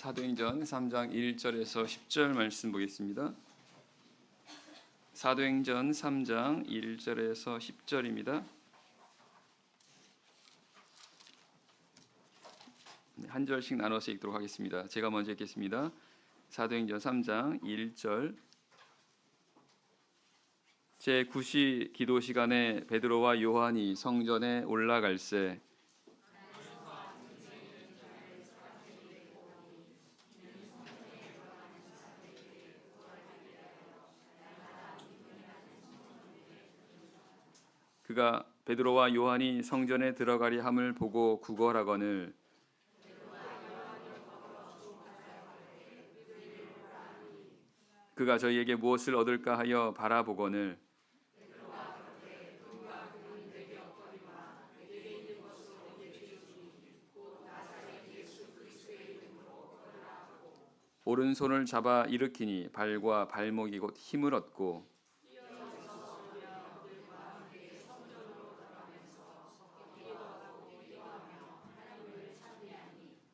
사도행전 3장 1절에서 10절 말씀 보겠습니다. 사도행전 3장 1절에서 10절입니다. 한 절씩 나눠서 읽도록 하겠습니다. 제가 먼저 읽겠습니다. 사도행전 3장 1절. 제9시 기도 시간에 베드로와 요한이 성전에 올라갈새 그가 베드로와 요한이 성전에 들어가리 함을 보고 구걸하거늘 그가 저희에게 무엇을 얻을까 하여 바라보거늘 오른손을 잡아 일으키니 발과 발목이 곧 힘을 얻고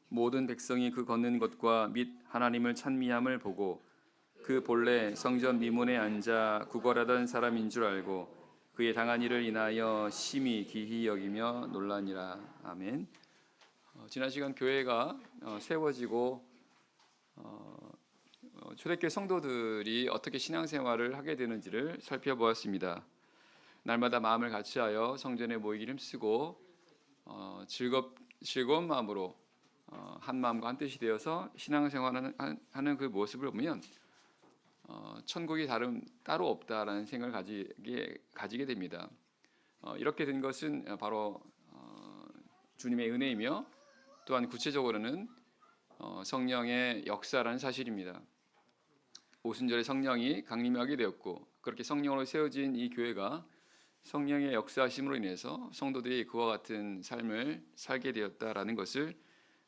모든 백성이 그 걷는 것과 및 하나님을 찬미함을 보고 그 본래 성전 미문에 앉아 구걸하던 사람인 줄 알고 그의 당한 일을 인하여 심히 기히 여기며 놀라니라. 아멘. 지난 시간 교회가 세워지고 초대교회 성도들이 어떻게 신앙생활을 하게 되는지를 살펴보았습니다. 날마다 마음을 같이하여 성전에 모이기를 힘쓰고 즐거운 마음으로 한 마음과 한 뜻이 되어서 신앙생활하는 그 모습을 보면 천국이 따로 없다라는 생각을 가지게 됩니다. 이렇게 된 것은 바로 주님의 은혜이며 또한 구체적으로는 성령의 역사라는 사실입니다. 오순절에 성령이 강림하게 되었고 그렇게 성령으로 세워진 이 교회가 성령의 역사하심으로 인해서 성도들이 그와 같은 삶을 살게 되었다라는 것을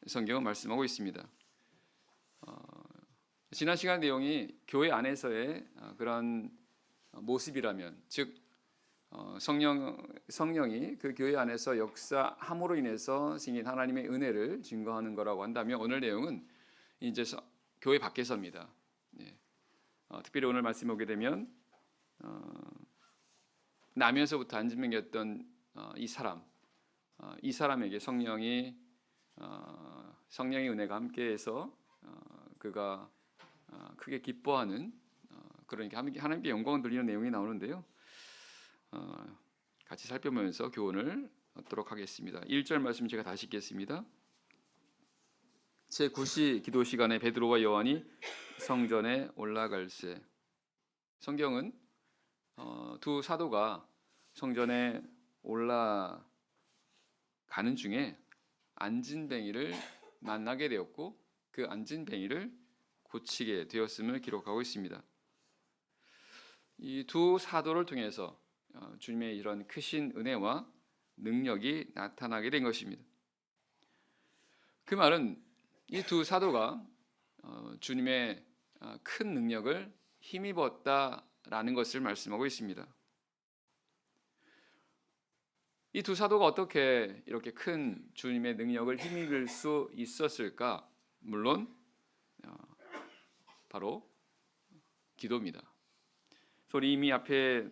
성경은 말씀하고 있습니다. 지난 시간 내용이 교회 안에서의 그런 모습이라면, 즉 성령이 그 교회 안에서 역사함으로 인해서 생긴 하나님의 은혜를 증거하는 거라고 한다면, 오늘 내용은 이제 교회 밖에서입니다. 특별히 오늘 말씀에 오게 되면 나면서부터 안진병이었던 이 사람에게 성령의 은혜가 함께해서 그가 크게 기뻐하는 그러니까 하나님께 영광을 돌리는 내용이 나오는데요. 같이 살펴보면서 교훈을 얻도록 하겠습니다. 1절 말씀 제가 다시 읽겠습니다. 제9시 기도 시간에 베드로와 요한이 성전에 올라갈새. 성경은 두 사도가 성전에 올라가는 중에 안진뱅이를 만나게 되었고 그 안진뱅이를 고치게 되었음을 기록하고 있습니다. 이 두 사도를 통해서 주님의 이런 크신 은혜와 능력이 나타나게 된 것입니다. 그 말은 이 두 사도가 주님의 큰 능력을 힘입었다라는 것을 말씀하고 있습니다. 이 두 사도가 어떻게 이렇게 큰 주님의 능력을 힘입을 수 있었을까? 물론 바로 기도입니다. 우리 이미 앞에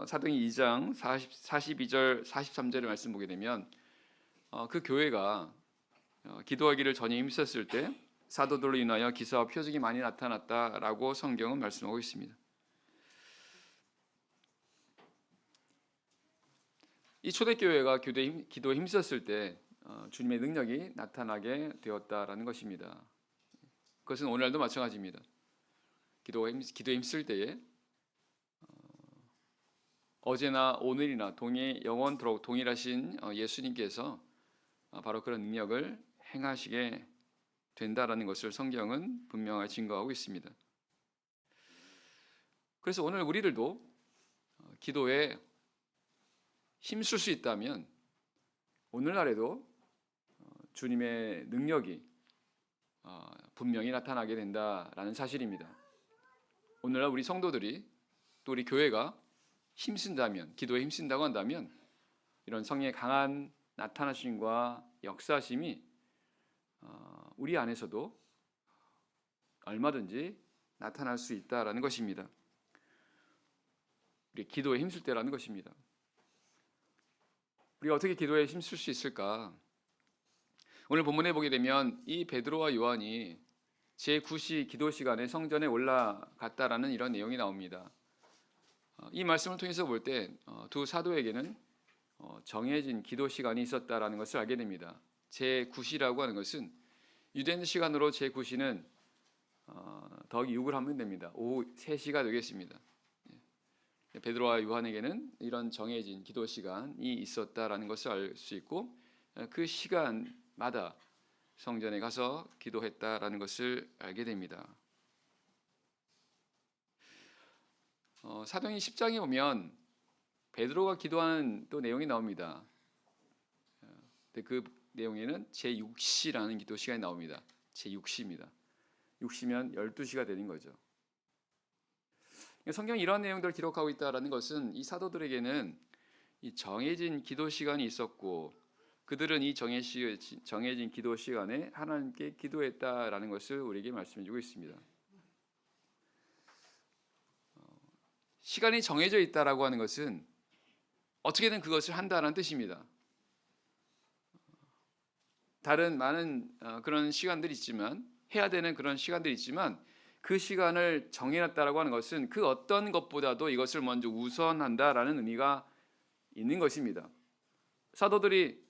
사도행전 2장 42절 43절의 말씀 보게 되면 그 교회가 기도하기를 전혀 힘썼을 때 사도들로 인하여 기사와 표적이 많이 나타났다라고 성경은 말씀하고 있습니다. 이 초대교회가 기도에 힘썼을 때 주님의 능력이 나타나게 되었다라는 것입니다. 그것은 오늘날도 마찬가지입니다. 기도에 힘쓸 때에 어제나 오늘이나 영원토록 동일하신 예수님께서 바로 그런 능력을 행하시게 된다라는 것을 성경은 분명하게 증거하고 있습니다. 그래서 오늘 우리들도 기도에 힘쓸 수 있다면 오늘날에도 주님의 능력이 분명히 나타나게 된다라는 사실입니다. 오늘날 우리 성도들이 또 우리 교회가 힘쓴다면, 기도에 힘쓴다고 한다면 이런 성령의 강한 나타나심과 역사심이 우리 안에서도 얼마든지 나타날 수 있다라는 것입니다. 우리 기도에 힘쓸 때라는 것입니다. 우리가 어떻게 기도에 힘쓸 수 있을까? 오늘 본문에 보게 되면 이 베드로와 요한이 제9시 기도 시간에 성전에 올라갔다라는 이런 내용이 나옵니다. 이 말씀을 통해서 볼 때 두 사도에게는 정해진 기도 시간이 있었다라는 것을 알게 됩니다. 제9시라고 하는 것은 유대인 시간으로 제9시는 더하기 6을 하면 됩니다. 오후 3시가 되겠습니다. 베드로와 요한에게는 이런 정해진 기도 시간이 있었다라는 것을 알 수 있고 그 시간마다 성전에 가서 기도했다라는 것을 알게 됩니다. 사도행전 10장에 보면 베드로가 기도하는 또 내용이 나옵니다. 근데 그 내용에는 제6시라는 기도 시간이 나옵니다. 제6시입니다. 6시면 12시가 되는 거죠. 성경이 이런 내용들을 기록하고 있다는 것은 이 사도들에게는 이 정해진 기도 시간이 있었고 그들은 이 정해진 기도 시간에 하나님께 기도했다라는 것을 우리에게 말씀해 주고 있습니다. 시간이 정해져 있다라고 하는 것은 어떻게든 그것을 한다는 뜻입니다. 다른 많은 그런 시간들이 있지만 해야 되는 그런 시간들이 있지만 그 시간을 정해놨다라고 하는 것은 그 어떤 것보다도 이것을 먼저 우선한다라는 의미가 있는 것입니다. 사도들이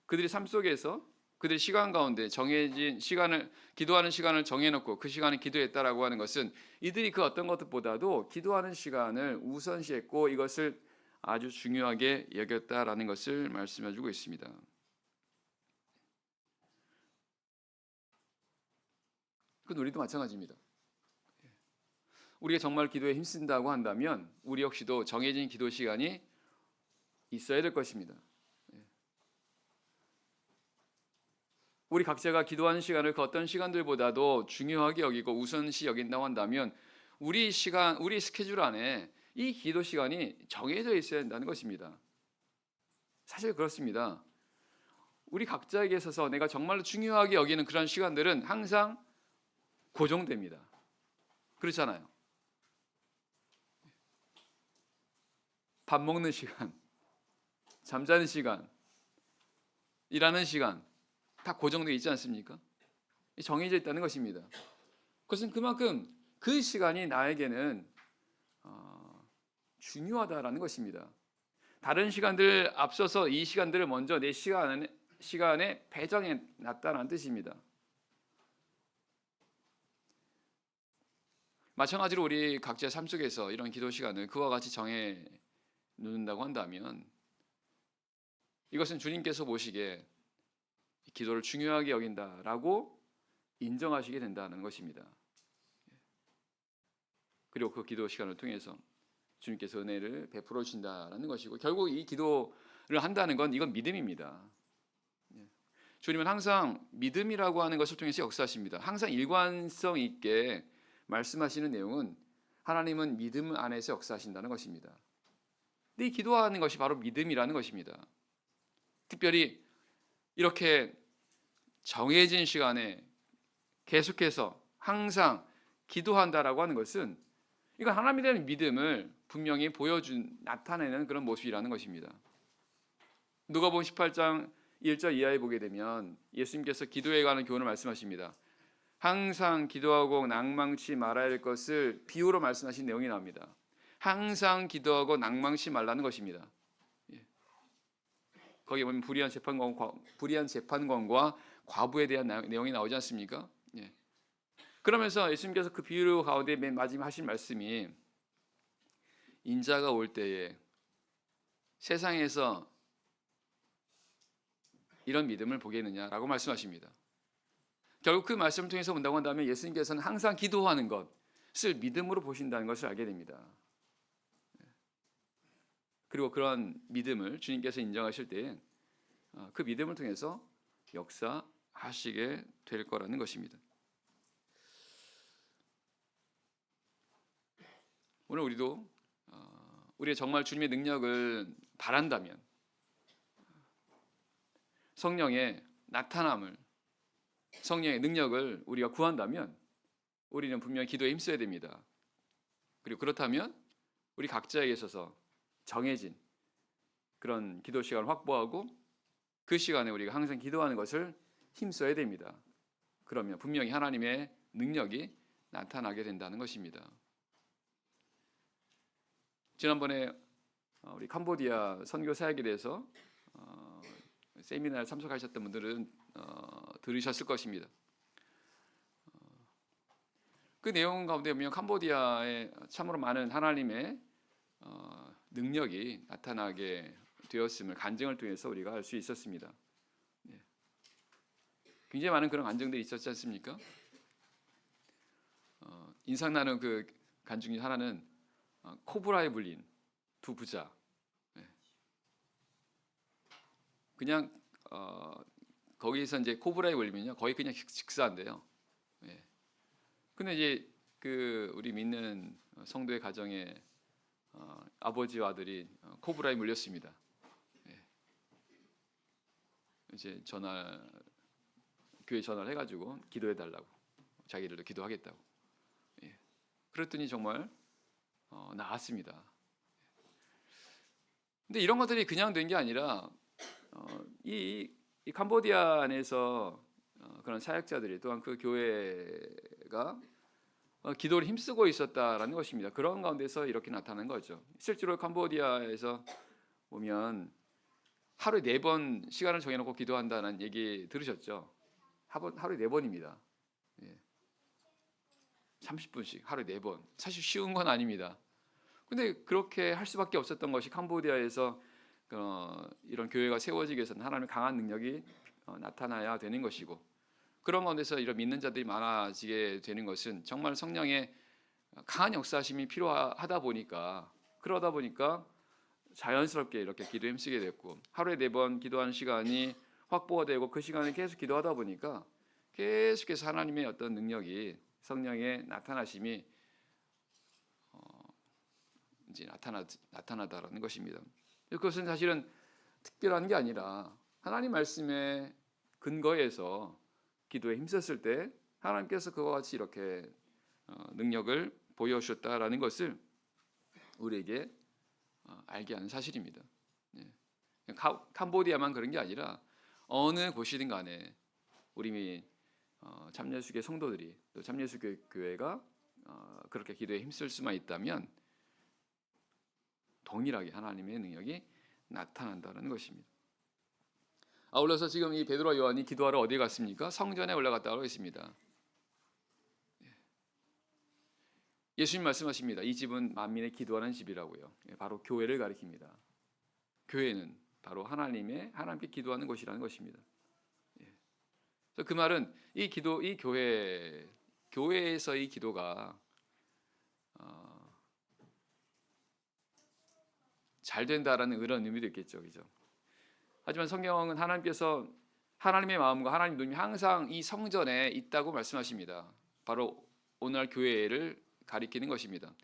그들의 삶 속에서 그들의 시간 가운데 정해진 시간을 기도하는 시간을 정해놓고 그 시간에 기도했다라고 하는 것은 이들이 그 어떤 것보다도 기도하는 시간을 우선시했고 이것을 아주 중요하게 여겼다라는 것을 말씀해주고 있습니다. 그건 우리도 마찬가지입니다. 우리가 정말 기도에 힘쓴다고 한다면 우리 역시도 정해진 기도 시간이 있어야 될 것입니다. 우리 각자가 기도하는 시간을 그 어떤 시간들보다도 중요하게 여기고 우선시 여긴다고 한다면 우리 스케줄 안에 이 기도 시간이 정해져 있어야 한다는 것입니다. 사실 그렇습니다. 우리 각자에게 있어서 내가 정말로 중요하게 여기는 그런 시간들은 항상 고정됩니다. 그렇잖아요. 밥 먹는 시간, 잠자는 시간, 일하는 시간 다 고정되어 있지 않습니까? 정해져 있다는 것입니다. 그것은 그만큼 그 시간이 나에게는 중요하다라는 것입니다. 다른 시간들 앞서서 이 시간들을 먼저 내 시간에 배정해 놨다는 뜻입니다. 마찬가지로 우리 각자의 삶 속에서 이런 기도 시간을 그와 같이 정해 놓는다고 한다면 이것은 주님께서 보시기에 기도를 중요하게 여긴다라고 인정하시게 된다는 것입니다. 그리고 그 기도 시간을 통해서 주님께서 은혜를 베풀어 주신다라는 것이고 결국 이 기도를 한다는 건 이건 믿음입니다. 주님은 항상 믿음이라고 하는 것을 통해서 역사하십니다. 항상 일관성 있게 말씀하시는 내용은 하나님은 믿음 안에서 역사하신다는 것입니다. 근데 이 기도하는 것이 바로 믿음이라는 것입니다. 특별히 이렇게 정해진 시간에 계속해서 항상 기도한다라고 하는 것은 이건 하나님에 대한 믿음을 분명히 나타내는 그런 모습이라는 것입니다. 누가복음 18장 1절 이하에 보게 되면 예수님께서 기도에 관한 교훈을 말씀하십니다. 항상 기도하고 낭망치 말아야 할 것을 비유로 말씀하신 내용이 나옵니다. 항상 기도하고 낭망치 말라는 것입니다. 거기 보면 불의한 재판관과 과부에 대한 내용이 나오지 않습니까? 그러면서 예수님께서 그 비유 가운데 맨 마지막 하신 말씀이 인자가 올 때에 세상에서 이런 믿음을 보겠느냐라고 말씀하십니다. 결국 그 말씀을 통해서 본다고 한다면 예수님께서는 항상 기도하는 것을 믿음으로 보신다는 것을 알게 됩니다. 그리고 그런 믿음을 주님께서 인정하실 때 그 믿음을 통해서 역사하시게 될 거라는 것입니다. 오늘 우리도 우리가 정말 주님의 능력을 바란다면 성령의 나타남을 성령의 능력을 우리가 구한다면 우리는 분명히 기도에 힘써야 됩니다. 그리고 그렇다면 우리 각자에게 있어서 정해진 그런 기도 시간을 확보하고 그 시간에 우리가 항상 기도하는 것을 힘써야 됩니다. 그러면 분명히 하나님의 능력이 나타나게 된다는 것입니다. 지난번에 우리 캄보디아 선교 사역에 대해서 세미나에 참석하셨던 분들은 들으셨을 것입니다. 그 내용 가운데 보면 캄보디아에 참으로 많은 하나님의 능력이 나타나게 되었음을 간증을 통해서 우리가 알 수 있었습니다. 굉장히 많은 그런 간증들이 있었지 않습니까? 인상나는 그 간증 중 하나는 코브라에 물린 두 부자. 그냥 거기서 이제 코브라에 물리면요 거의 그냥 직사인데요. 근데 이제 그 우리 믿는 성도의 가정에 아버지와 아들이 코브라에 물렸습니다. 이제 교회 전화를 해가지고 기도해 달라고, 자기들도 기도하겠다고. 그랬더니 정말 나았습니다. 근데 이런 것들이 그냥 된 게 아니라 이 캄보디아 안에서 그런 사역자들이 또한 그 교회가 기도를 힘쓰고 있었다라는 것입니다. 그런 가운데서 이렇게 나타난 거죠. 실제로 캄보디아에서 보면 하루에 4번 시간을 정해놓고 기도한다는 얘기 들으셨죠? 하루에 4번입니다. 30분씩 하루에 4번. 사실 쉬운 건 아닙니다. 근데 그렇게 할 수밖에 없었던 것이 캄보디아에서 이런 교회가 세워지기 위해서는 하나님의 강한 능력이 나타나야 되는 것이고, 그런 가운데서 이런 믿는 자들이 많아지게 되는 것은 정말 성령의 강한 역사심이 필요하다 보니까, 그러다 보니까 자연스럽게 이렇게 기도에 힘쓰게 됐고, 하루에 4번 기도하는 시간이 확보가 되고 그 시간에 계속 기도하다 보니까 계속해서 하나님의 어떤 능력이, 성령의 나타나심이 이제 나타나다라는 것입니다. 그것은 사실은 특별한 게 아니라 하나님 말씀의 근거에서 기도에 힘썼을 때 하나님께서 그와 같이 이렇게 능력을 보여주셨다라는 것을 우리에게 알게 하는 사실입니다. 캄보디아만 그런 게 아니라 어느 곳이든 간에 우리 참예수교회 성도들이, 또 참예수교회 교회가 그렇게 기도에 힘쓸 수만 있다면 동일하게 하나님의 능력이 나타난다는 것입니다. 아울러서 지금 이 베드로와 요한이 기도하러 어디에 갔습니까? 성전에 올라갔다고 했습니다. 예수님 말씀하십니다. 이 집은 만민의 기도하는 집이라고요. 바로 교회를 가리킵니다. 교회는 바로 하나님께 기도하는 곳이라는 것입니다. 그 말은 이 교회에서 이 기도가 잘 된다라는 그런 의미도 있겠죠, 그죠? 하지만 성경은 하나님께서 하나님의 마음과 하나님 눈이 항상 이 성전에 있다고 말씀하십니다. 바로 오늘날 교회를 가리키는 것입니다.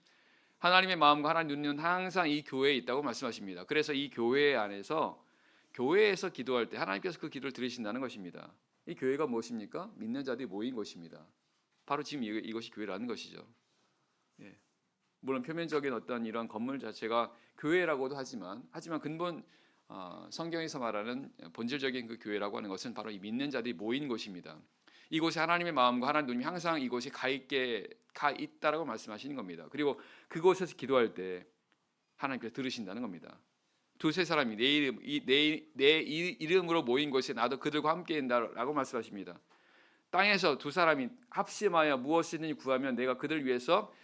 하나님의 마음과 하나님 눈은 항상 이 교회에 있다고 말씀하십니다. 그래서 이 교회 안에서 교회에서 기도할 때 하나님께서 그 기도를 들으신다는 것입니다. 이 교회가 무엇입니까? 믿는 자들이 모인 곳입니다. 바로 지금 이것이 교회라는 것이죠. 물론 표면적인 어떤 이런 건물 자체가 교회라고도 하지만 근본 성경에서 말하는 본질적인 그 교회라고 하는 것은 바로 이 믿는 자들이 모인 곳입니다. 이곳에 하나님의 마음과 하나님 눈이 항상 이곳에 가 있다라고 말씀하시는 겁니다. 그리고 그곳에서 기도할 때 하나님께서 들으신다는 겁니다. 두세 사람이 내 이름으로 모인 곳에 나도 그들과 함께 있다라고 말씀하십니다. 땅에서 두 사람이 합심하여 무엇이든지 구하면 내가 그들 위해서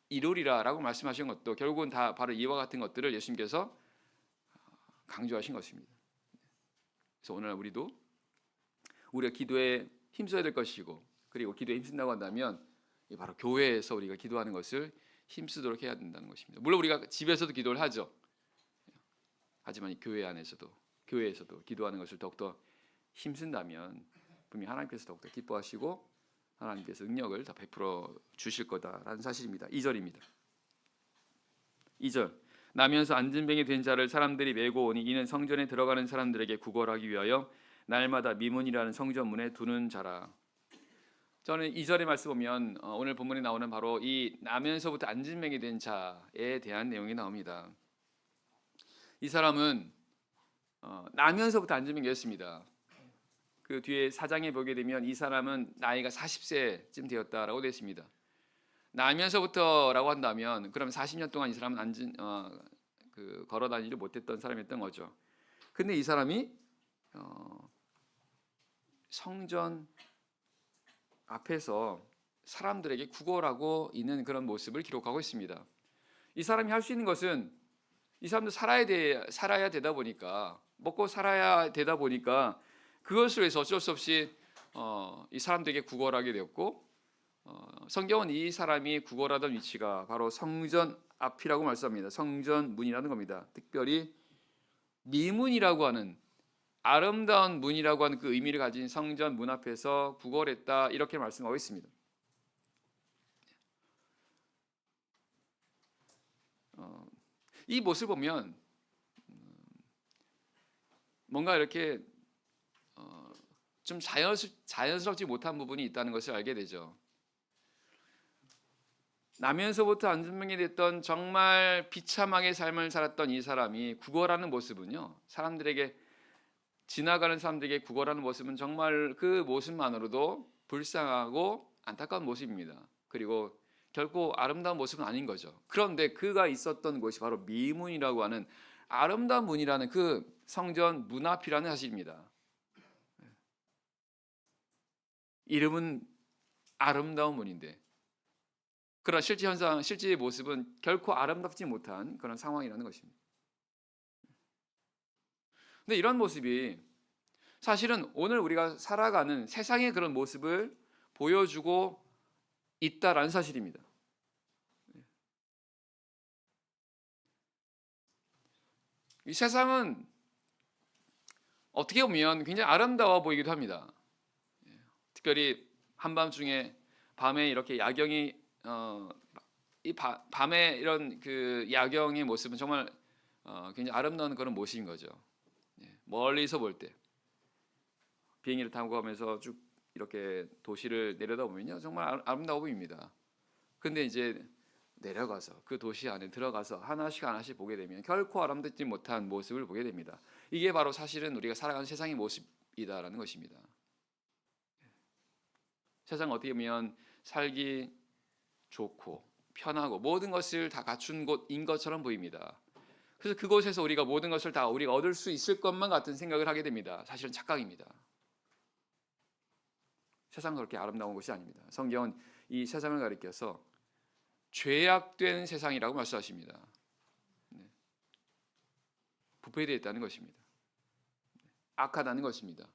이루리라라고 말씀하신 것도 결국은 다 바로 이와 같은 것들을 예수님께서 강조하신 것입니다. 그래서 오늘 우리가 기도에 힘써야 될 것이고, 그리고 기도에 힘쓴다고 한다면 바로 교회에서 우리가 기도하는 것을 힘쓰도록 해야 된다는 것입니다. 물론 우리가 집에서도 기도를 하죠. 하지만 이 교회에서도 기도하는 것을 더욱더 힘쓴다면 분명히 하나님께서 더욱더 기뻐하시고 하나님께서 능력을 더 베풀어 주실 거다라는 사실입니다. 2절입니다. 2절. 나면서 안진뱅이 된 자를 사람들이 메고 오니 이는 성전에 들어가는 사람들에게 구걸하기 위하여 날마다 미문이라는 성전문에 두는 자라. 저는 2절의 말씀 보면 오늘 본문에 나오는 바로 이 나면서부터 안진병이 된 자에 대한 내용이 나옵니다. 이 사람은 나면서부터 안진병이었습니다. 그 뒤에 4장에 보게 되면 이 사람은 나이가 40세쯤 되었다라고 되어 있습니다. 나면서부터라고 한다면 그럼 40년 동안 이 사람은 걸어 다니지 못했던 사람이었던 거죠. 근데 이 사람이 성전 앞에서 사람들에게 구걸하고 있는 그런 모습을 기록하고 있습니다. 이 사람이 할 수 있는 것은 이 사람도 살아야 되다 보니까 먹고 살아야 되다 보니까 그것을 위해서 어쩔 수 없이 이 사람들에게 구걸하게 되었고 성경은 이 사람이 구걸하던 위치가 바로 성전 앞이라고 말씀합니다. 성전 문이라는 겁니다. 특별히 미문이라고 하는 아름다운 문이라고 하는 그 의미를 가진 성전 문 앞에서 구걸했다 이렇게 말씀하고 있습니다. 이 모습을 보면 뭔가 이렇게 좀 자연스럽지 못한 부분이 있다는 것을 알게 되죠. 나면서부터 안진병이 됐던 정말 비참하게 삶을 살았던 이 사람이 구걸하는 모습은요, 지나가는 사람들에게 구걸하는 모습은 정말 그 모습만으로도 불쌍하고 안타까운 모습입니다. 그리고 결코 아름다운 모습은 아닌 거죠. 그런데 그가 있었던 곳이 바로 미문이라고 하는 아름다운 문이라는 그 성전 문 앞이라는 사실입니다. 이름은 아름다운 문인데 그러나 실제의 모습은 결코 아름답지 못한 그런 상황이라는 것입니다. 근데 이런 모습이 사실은 오늘 우리가 살아가는 세상의 그런 모습을 보여주고 있다라는 사실입니다. 이 세상은 어떻게 보면 굉장히 아름다워 보이기도 합니다. 특별히 한밤중에 밤에 이렇게 야경이 밤에 이런 그 야경의 모습은 정말 굉장히 아름다운 그런 모습인 거죠. 멀리서 볼 때 비행기를 타고 가면서 쭉 이렇게 도시를 내려다보면요 정말 아름다워 보입니다. 근데 이제 내려가서 그 도시 안에 들어가서 하나씩 보게 되면 결코 아름답지 못한 모습을 보게 됩니다. 이게 바로 사실은 우리가 살아가는 세상의 모습이다라는 것입니다. 세상 어떻게 보면 살기 좋고 편하고 모든 것을 다 갖춘 곳인 것처럼 보입니다. 그래서 그곳에서 우리가 모든 것을 다 우리가 얻을 수 있을 것만 같은 생각을 하게 됩니다. 사실은 착각입니다. 세상은 그렇게 아름다운 곳이 아닙니다. 성경은 이 세상을 가리켜서 죄악된 세상이라고 말씀하십니다. 부패되어 있다는 것입니다. 악하다는 것입니다.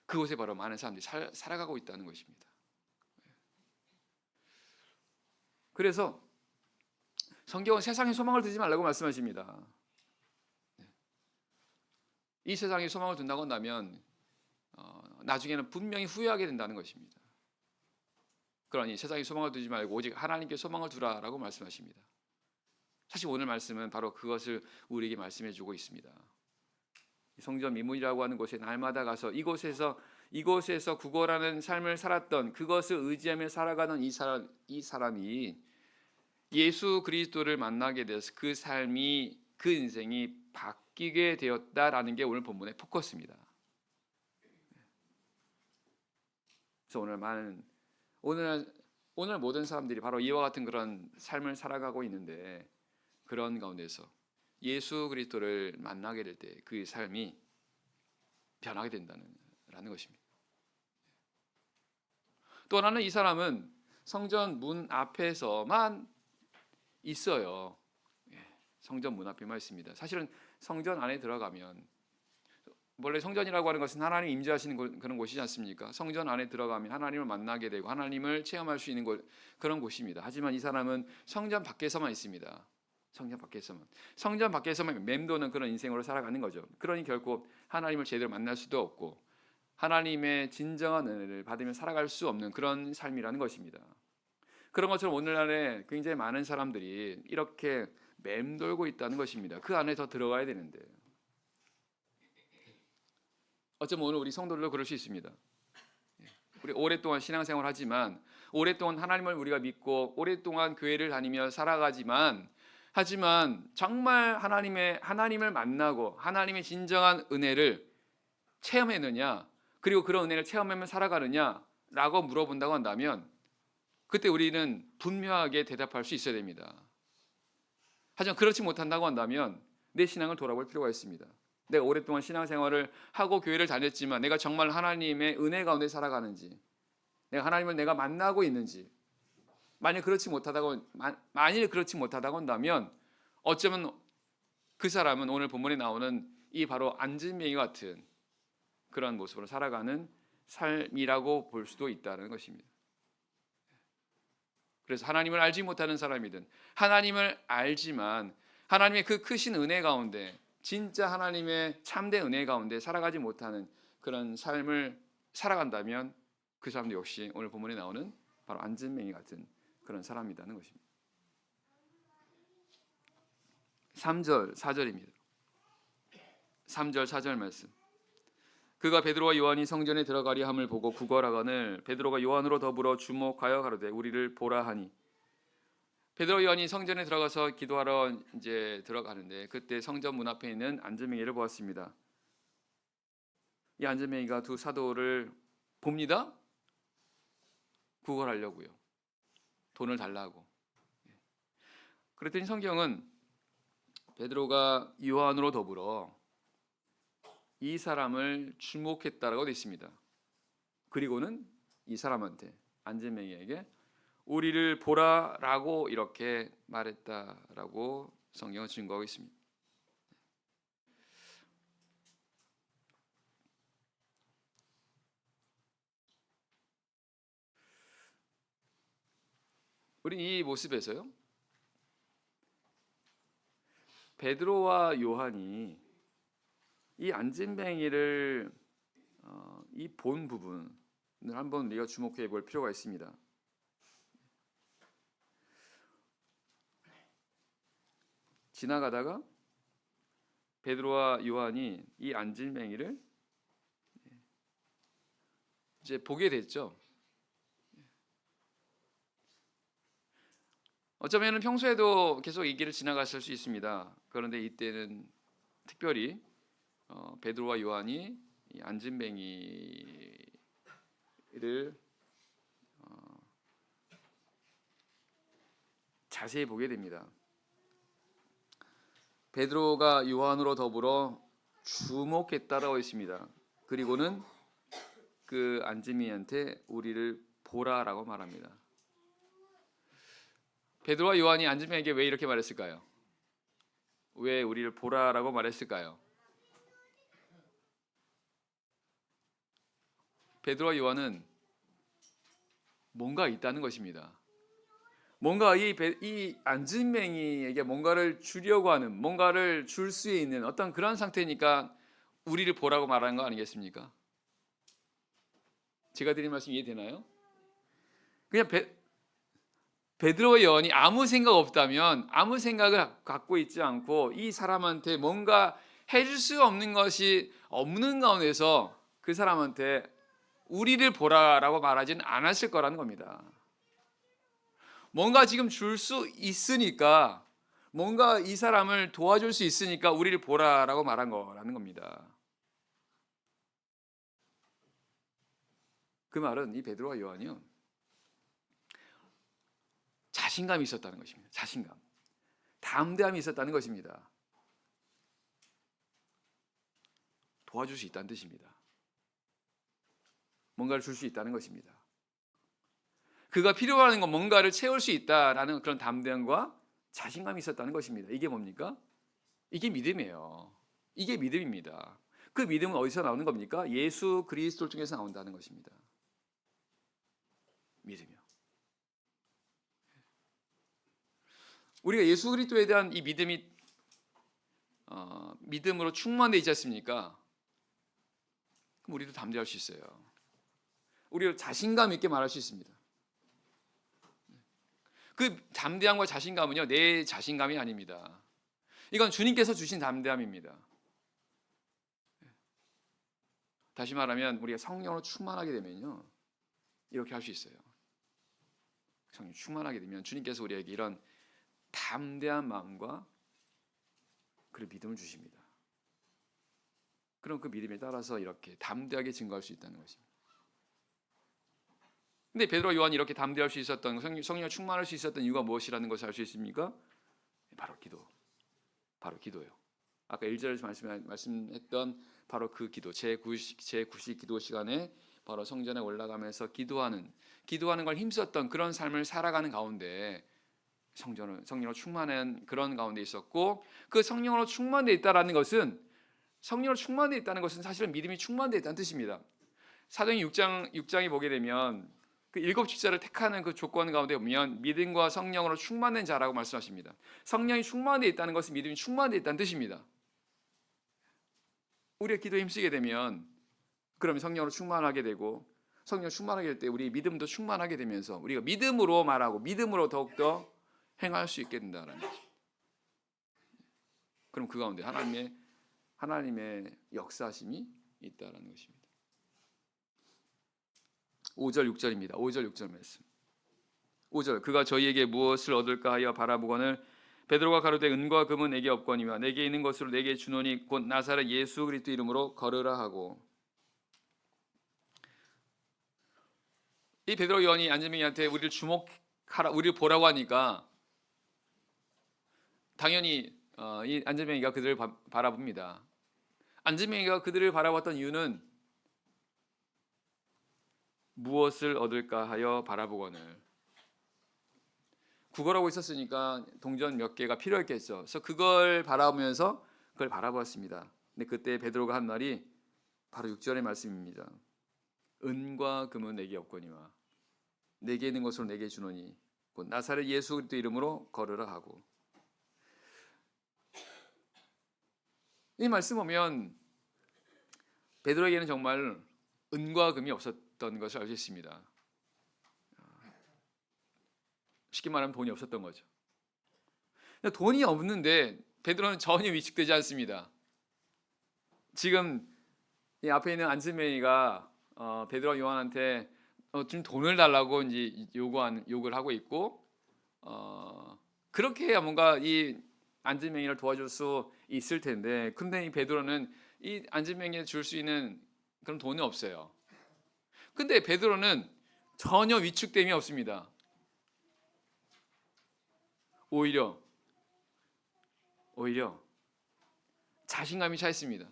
그곳에 바로 많은 사람들이 살아가고 있다는 것입니다. 그래서 성경은 세상에 소망을 두지 말라고 말씀하십니다. 이 세상에 소망을 둔다고 한다면 나중에는 분명히 후회하게 된다는 것입니다. 그러니 세상에 소망을 두지 말고 오직 하나님께 소망을 두라라고 말씀하십니다. 사실 오늘 말씀은 바로 그것을 우리에게 말씀해 주고 있습니다. 성전 미문이라고 하는 곳에 날마다 가서 이곳에서 구걸하는 삶을 살았던 그것을 의지하며 살아가는 이 사람이 예수 그리스도를 만나게 돼서 그 삶이 그 인생이 바뀌게 되었다라는 게 오늘 본문의 포커스입니다. 그래서 오늘 모든 사람들이 바로 이와 같은 그런 삶을 살아가고 있는데 그런 가운데서 예수 그리스도를 만나게 될 때 그 삶이 변하게 된다는 것입니다. 또 하나는 이 사람은 성전 문 앞에서만 있어요. 성전 문 앞에만 있습니다. 사실은 성전 안에 들어가면 원래 성전이라고 하는 것은 하나님 임재하시는 그런 곳이지 않습니까? 성전 안에 들어가면 하나님을 만나게 되고 하나님을 체험할 수 있는 그런 곳입니다. 하지만 이 사람은 성전 밖에서만 있습니다. 성전 밖에서만 맴도는 그런 인생으로 살아가는 거죠. 그러니 결코 하나님을 제대로 만날 수도 없고 하나님의 진정한 은혜를 받으며 살아갈 수 없는 그런 삶이라는 것입니다. 그런 것처럼 오늘날에 굉장히 많은 사람들이 이렇게 맴돌고 있다는 것입니다. 그 안에 더 들어가야 되는데 어쩌면 오늘 우리 성도들도 그럴 수 있습니다. 우리 오랫동안 신앙생활을 하지만, 오랫동안 하나님을 우리가 믿고 오랫동안 교회를 다니며 살아가지만, 하지만 정말 하나님을 만나고 하나님의 진정한 은혜를 체험했느냐, 그리고 그런 은혜를 체험하며 살아가느냐라고 물어본다고 한다면, 그때 우리는 분명하게 대답할 수 있어야 됩니다. 하지만 그렇지 못한다고 한다면 내 신앙을 돌아볼 필요가 있습니다. 내가 오랫동안 신앙생활을 하고 교회를 다녔지만 내가 정말 하나님의 은혜 가운데 살아가는지, 내가 하나님을 내가 만나고 있는지, 만일 그렇지 못하다고 한다면 어쩌면 그 사람은 오늘 본문에 나오는 이 바로 안진뱅이 같은 그런 모습으로 살아가는 삶이라고 볼 수도 있다는 것입니다. 그래서 하나님을 알지 못하는 사람이든 하나님을 알지만 하나님의 그 크신 은혜 가운데, 진짜 하나님의 참된 은혜 가운데 살아가지 못하는 그런 삶을 살아간다면 그 사람도 역시 오늘 본문에 나오는 바로 안진뱅이 같은 그런 사람이라는 것입니다. 3절 4절입니다. 3절 4절 말씀. 그가 베드로와 요한이 성전에 들어가려 함을 보고 구걸하거늘 베드로가 요한으로 더불어 주목하여 가로되 우리를 보라 하니. 베드로와 요한이 성전에 들어가서 기도하러 이제 들어가는데 그때 성전 문 앞에 있는 안진뱅이를 보았습니다. 이 안진뱅이가 두 사도를 봅니다. 구걸하려고요. 돈을 달라고. 그랬더니 성경은 베드로가 요한으로 더불어 이 사람을 주목했다라고 되어 있습니다. 그리고는 이 사람한테, 안진뱅이에게 우리를 보라라고 이렇게 말했다라고 성경은 증거하고 있습니다. 우리 이 모습에서요, 베드로와 요한이 이 안진뱅이를 이 본 부분을 한번 우리가 주목해 볼 필요가 있습니다. 지나가다가 베드로와 요한이 이 안진뱅이를 이제 보게 됐죠. 어쩌면 평소에도 계속 이 길을 지나갔을 수 있습니다. 그런데 이때는 특별히 베드로와 요한이 이 안진뱅이를 자세히 보게 됩니다. 베드로가 요한으로 더불어 주목했다라고 했습니다. 그리고는 그 안진뱅이한테 우리를 보라라고 말합니다. 베드로와 요한이 안진뱅이에게 왜 이렇게 말했을까요? 왜 우리를 보라라고 말했을까요? 베드로와 요한은 뭔가 있다는 것입니다. 뭔가 이 안진뱅이에게 뭔가를 주려고 하는, 뭔가를 줄 수 있는 어떤 그런 상태니까 우리를 보라고 말하는 거 아니겠습니까? 제가 드린 말씀 이해되나요? 그냥 베드로와 요한이 아무 생각 없다면, 아무 생각을 갖고 있지 않고 이 사람한테 뭔가 해줄 수 없는 것이 없는 가운데서 그 사람한테 우리를 보라라고 말하지는 않았을 거라는 겁니다. 뭔가 지금 줄 수 있으니까, 뭔가 이 사람을 도와줄 수 있으니까 우리를 보라라고 말한 거라는 겁니다. 그 말은 이 베드로와 요한이요, 자신감이 있었다는 것입니다. 자신감, 담대함이 있었다는 것입니다. 도와줄 수 있다는 뜻입니다. 뭔가를 줄 수 있다는 것입니다. 그가 필요로 하는 건 뭔가를 채울 수 있다라는 그런 담대함과 자신감이 있었다는 것입니다. 이게 뭡니까? 이게 믿음이에요. 이게 믿음입니다. 그 믿음은 어디서 나오는 겁니까? 예수 그리스도 중에서 나온다는 것입니다. 믿음이요. 우리가 예수 그리스도에 대한 이 믿음이 믿음으로 충만되어 있지 않습니까? 그럼 우리도 담대할 수 있어요. 우리도 자신감 있게 말할 수 있습니다. 그 담대함과 자신감은요, 내 자신감이 아닙니다. 이건 주님께서 주신 담대함입니다. 다시 말하면 우리가 성령으로 충만하게 되면요, 이렇게 할 수 있어요. 성령 충만하게 되면 주님께서 우리에게 이런 담대한 마음과 그런 믿음을 주십니다. 그럼 그 믿음에 따라서 이렇게 담대하게 증거할 수 있다는 것입니다. 근데 베드로 요한이 이렇게 담대할 수 있었던, 성령 충만할 수 있었던 이유가 무엇이라는 것을 알 수 있습니까? 바로 기도. 바로 기도예요. 아까 1절에서 말씀했던 바로 그 기도, 제9시 기도 시간에 바로 성전에 올라가면서 기도하는 걸 힘썼던 그런 삶을 살아가는 가운데 성령으로 충만한 그런 가운데 있었고, 그 성령으로 충만되어 있다는 것은 사실은 믿음이 충만되어 있다는 뜻입니다. 사도행전 6장에 보게 되면 그 7집사를 택하는 그 조건 가운데 보면 믿음과 성령으로 충만된 자라고 말씀하십니다. 성령이 충만되어 있다는 것은 믿음이 충만되어 있다는 뜻입니다. 우리가 기도에 힘쓰게 되면 그러면 성령으로 충만하게 되고, 성령 충만하게 될 때 우리 믿음도 충만하게 되면서 우리가 믿음으로 말하고 믿음으로 더욱더 행할 수 있게 된다는 거죠. 그럼 그 가운데 하나님의 역사심이 있다는 것입니다. 5절 6절입니다. 5절 6절 말씀. 5절 그가 저희에게 무엇을 얻을까 하여 바라보거늘 베드로가 가로되 은과 금은 내게 없거니와 내게 있는 것으로 내게 주노니 곧 나사렛 예수 그리스도 이름으로 걸으라 하고. 이 베드로 요한이 안진뱅이한테 우리를 주목하라, 우리를 보라고 하니까 당연히 이 안진뱅이가 그들을 바라봅니다. 안진뱅이가 그들을 바라봤던 이유는 무엇을 얻을까 하여 바라보거늘. 국어라고 있었으니까 동전 몇 개가 필요했겠죠. 그래서 그걸 바라보면서 그걸 바라보았습니다. 근데 그때 베드로가 한 말이 바로 6절의 말씀입니다. 은과 금은 내게 없거니와 내게 있는 것으로 내게 주노니 곧 나사렛 예수 그리스도 이름으로 걸으라 하고. 이 말씀 보면 베드로에게는 정말 은과 금이 없었던 것을 알 수 있습니다. 쉽게 말하면 돈이 없었던 거죠. 돈이 없는데 베드로는 전혀 위축되지 않습니다. 지금 이 앞에 있는 안진뱅이가 베드로 요한한테 좀 돈을 달라고 이제 욕을 하고 있고, 그렇게 해야 뭔가 이 안진뱅이를 도와줄 수 있을 텐데, 근데 이 베드로는 이 안진뱅이에 줄 수 있는 그런 돈이 없어요. 근데 베드로는 전혀 위축됨이 없습니다. 오히려 자신감이 차 있습니다.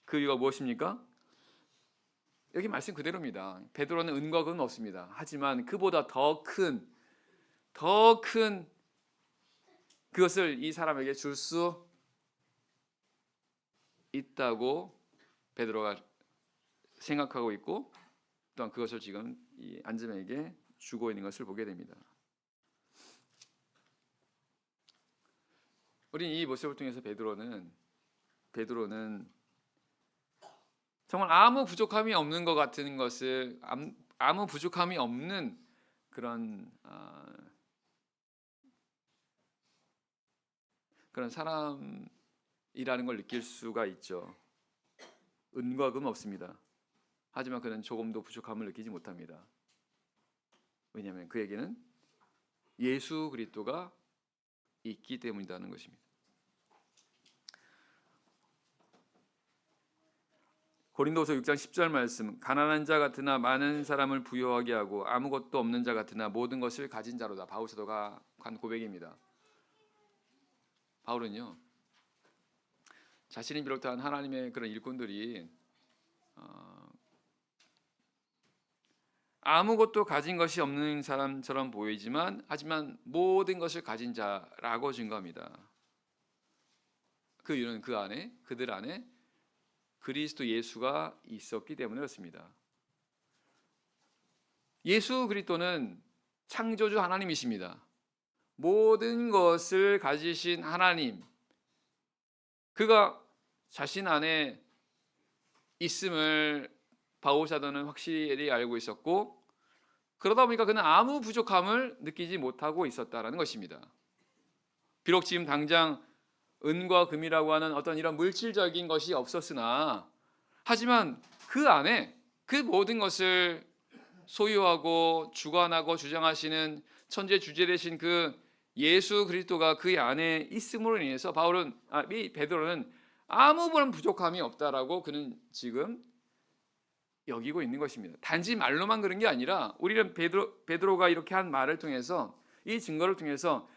그 이유가 무엇입니까? 여기 말씀 그대로입니다. 베드로는 은과 금은 없습니다. 하지만 그보다 더 큰 그것을 이 사람에게 줄 수 있다고 베드로가 생각하고 있고, 또한 그것을 지금 이 안진뱅이에게 주고 있는 것을 보게 됩니다. 우리는 이 모습을 통해서 베드로는 정말 아무 부족함이 없는 것 같은 것을, 아무 부족함이 없는 그런 사람이라는 걸 느낄 수가 있죠. 은과 금은 없습니다. 하지만 그는 조금도 부족함을 느끼지 못합니다. 왜냐하면 그에게는 예수 그리스도가 있기 때문이라는 것입니다. 고린도서 6장 10절 말씀, 가난한 자 같으나 많은 사람을 부유하게 하고 아무것도 없는 자 같으나 모든 것을 가진 자로다. 바울 사도가 한 고백입니다. 바울은요, 자신을 비롯한 하나님의 그런 일꾼들이 아무것도 가진 것이 없는 사람처럼 보이지만 하지만 모든 것을 가진 자라고 증거합니다. 그 이유는 그들 안에 그리스도 예수가 있었기 때문에 그렇습니다. 예수 그리스도는 창조주 하나님이십니다. 모든 것을 가지신 하나님, 그가 자신 안에 있음을 바울 사도는 확실히 알고 있었고, 그러다 보니까 그는 아무 부족함을 느끼지 못하고 있었다라는 것입니다. 비록 지금 당장 은과 금이라고 하는 어떤 이런 물질적인 것이 없었으나, 하지만 그 안에 그 모든 것을 소유하고 주관하고 주장하시는 천재 주제 되신 그 예수 그리스도가 그 안에 있음으로 인해서 이 베드로는 아무런 부족함이 없다라고 그는 지금 여기고 있는 것입니다. 단지 말로만 그런 게 아니라 우리는 베드로가 이렇게 한 말을 통해서, 이 증거를 통해서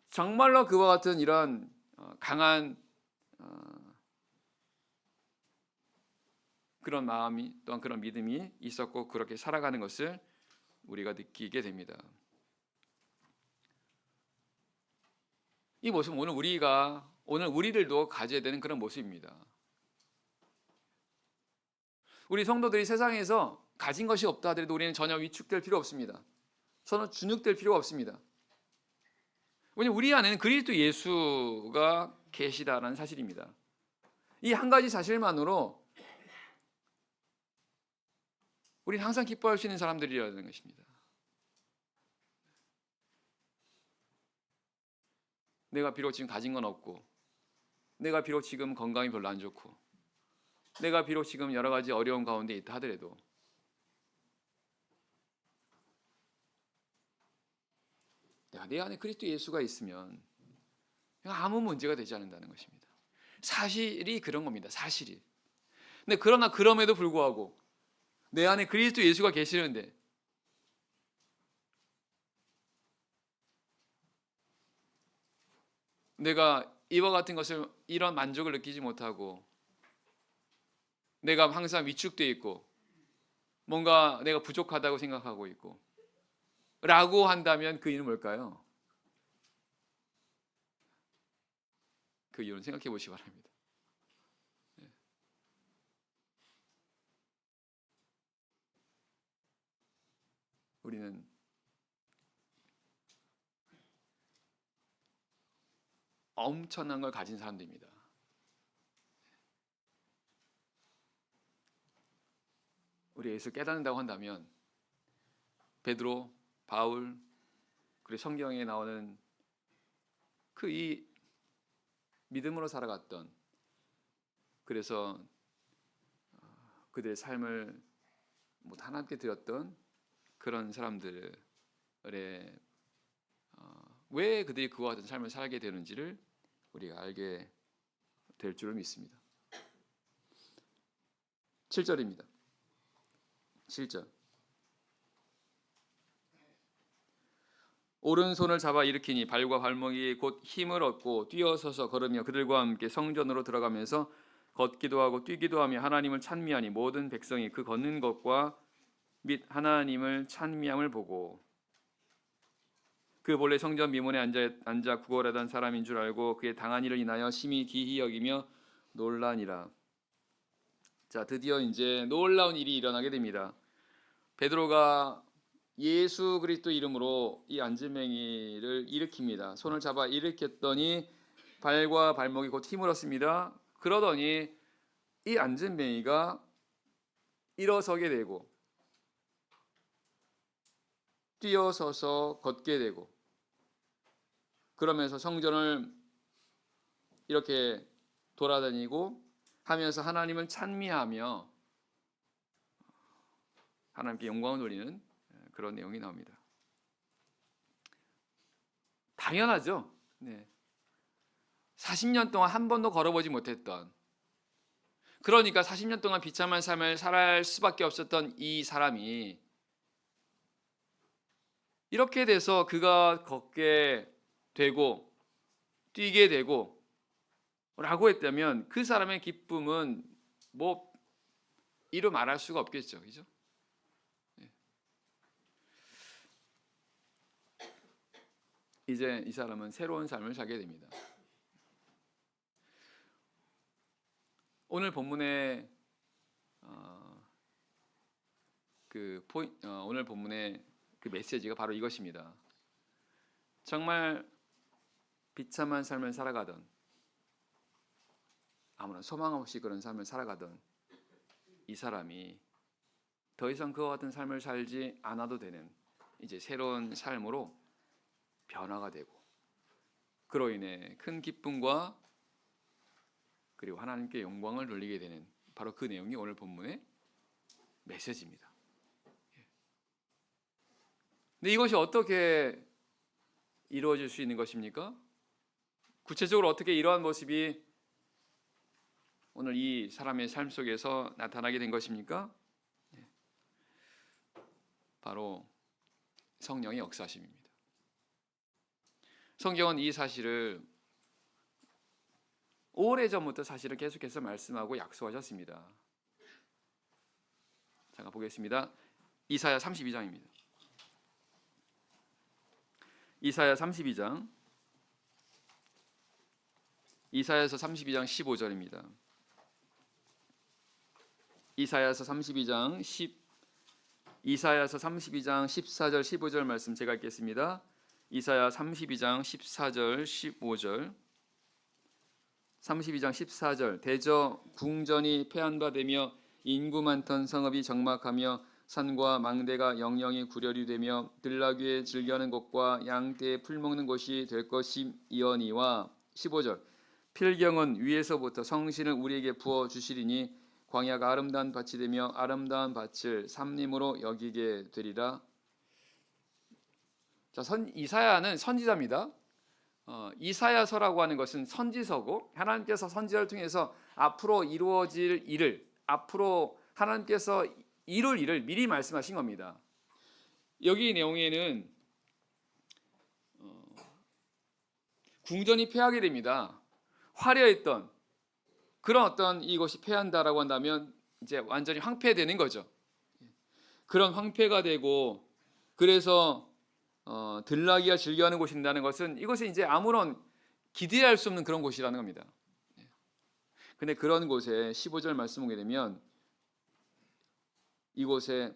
정말로 그와 같은 이런 강한 그런 마음이, 또한 그런 믿음이 있었고 그렇게 살아가는 것을 우리가 느끼게 됩니다. 이 모습은 오늘 우리들도 가져야 되는 그런 모습입니다. 우리 성도들이 세상에서 가진 것이 없다 하더라도 우리는 전혀 위축될 필요 없습니다. 전혀 주눅될 필요가 없습니다. 왜냐하면 우리 안에는 그리스도 예수가 계시다라는 사실입니다. 이 한 가지 사실만으로 우리는 항상 기뻐할 수 있는 사람들이라는 것입니다. 내가 비록 지금 가진 건 없고, 내가 비록 지금 건강이 별로 안 좋고, 내가 비록 지금 여러 가지 어려운 가운데 있다 하더라도 내 안에 그리스도 예수가 있으면 아무 문제가 되지 않는다는 것입니다. 사실이 그런 겁니다. 사실이. 근데 그러나 그럼에도 불구하고 내 안에 그리스도 예수가 계시는데 내가 이와 같은 것을, 이런 만족을 느끼지 못하고 내가 항상 위축되어 있고 뭔가 내가 부족하다고 생각하고 있고 라고 한다면 그 이유는 뭘까요? 그 이유는 생각해 보시기 바랍니다. 우리는 엄청난 걸 가진 사람들입니다. 우리 예수를 깨닫는다고 한다면 베드로, 바울, 그리고 성경에 나오는 그 이 믿음으로 살아갔던, 그래서 그들의 삶을 하나님께 드렸던 그런 사람들의 왜 그들이 그와 같은 삶을 살게 되는지를 우리가 알게 될 줄을 믿습니다. 7절입니다. 7절. 오른손을 잡아 일으키니 발과 발목이 곧 힘을 얻고 뛰어서서 걸으며 그들과 함께 성전으로 들어가면서 걷기도 하고 뛰기도 하며 하나님을 찬미하니 모든 백성이 그 걷는 것과 및 하나님을 찬미함을 보고 그 본래 성전 미문에 앉아 구걸하던 사람인 줄 알고 그의 당한 일을 인하여 심히 기히 여기며 놀라니라. 자, 드디어 이제 놀라운 일이 일어나게 됩니다. 베드로가 예수 그리스도 이름으로 이 안진뱅이를 일으킵니다. 손을 잡아 일으켰더니 발과 발목이 곧 힘을 얻습니다. 그러더니 이 안진뱅이가 일어서게 되고 뛰어서서 걷게 되고, 그러면서 성전을 이렇게 돌아다니고 하면서 하나님을 찬미하며 하나님께 영광을 돌리는 그런 내용이 나옵니다. 당연하죠. 네. 40년 동안 한 번도 걸어보지 못했던, 그러니까 40년 동안 비참한 삶을 살아갈 수밖에 없었던 이 사람이 이렇게 돼서 그가 걷게 되고 뛰게 되고 라고 했다면 그 사람의 기쁨은 이루 말할 수가 없겠죠. 그죠? 이제 이 사람은 새로운 삶을 살게 됩니다. 오늘 본문의 오늘 본문의 그 메시지가 바로 이것입니다. 정말 비참한 삶을 살아가던, 아무런 소망 없이 그런 삶을 살아가던 이 사람이 더 이상 그와 같은 삶을 살지 않아도 되는 이제 새로운 삶으로 변화가 되고, 그로 인해 큰 기쁨과 그리고 하나님께 영광을 돌리게 되는 바로 그 내용이 오늘 본문의 메시지입니다. 근데 이것이 어떻게 이루어질 수 있는 것입니까? 구체적으로 어떻게 이러한 모습이 오늘 이 사람의 삶 속에서 나타나게 된 것입니까? 바로 성령의 역사심입니다. 성경은 이 사실을 오래전부터 사실은 계속해서 말씀하고 약속하셨습니다. 잠깐 보겠습니다. 이사야 32장입니다. 이사야 32장, 이사야서 32장 15절입니다. 이사야서 32장 14절 15절 말씀 제가 읽겠습니다. 이사야 32장 14절 15절 32장 14절 대저 궁전이 폐한바되며 인구 많던 성읍이 적막하며 산과 망대가 영영이 구려리 되며 들나귀에 즐겨하는 곳과 양떼에 풀 먹는 곳이 될 것이니와 15절 필경은 위에서부터 성신을 우리에게 부어 주시리니 광야가 아름다운 밭이 되며 아름다운 밭을 삼림으로 여기게 되리라. 자, 이사야는 선지자입니다. 이사야서라고 하는 것은 선지서고 하나님께서 선지자를 통해서 앞으로 이루어질 일을 앞으로 하나님께서 이룰 일을 미리 말씀하신 겁니다. 여기 내용에는 궁전이 폐하게 됩니다. 화려했던 그런 어떤 이것이 폐한다라고 한다면 이제 완전히 황폐되는 거죠. 그런 황폐가 되고 그래서 들나귀가 즐겨하는 곳이 된다는 것은 이것이 이제 아무런 기대할 수 없는 그런 곳이라는 겁니다. 근데 그런 곳에 15절 말씀 보게 되면 이곳에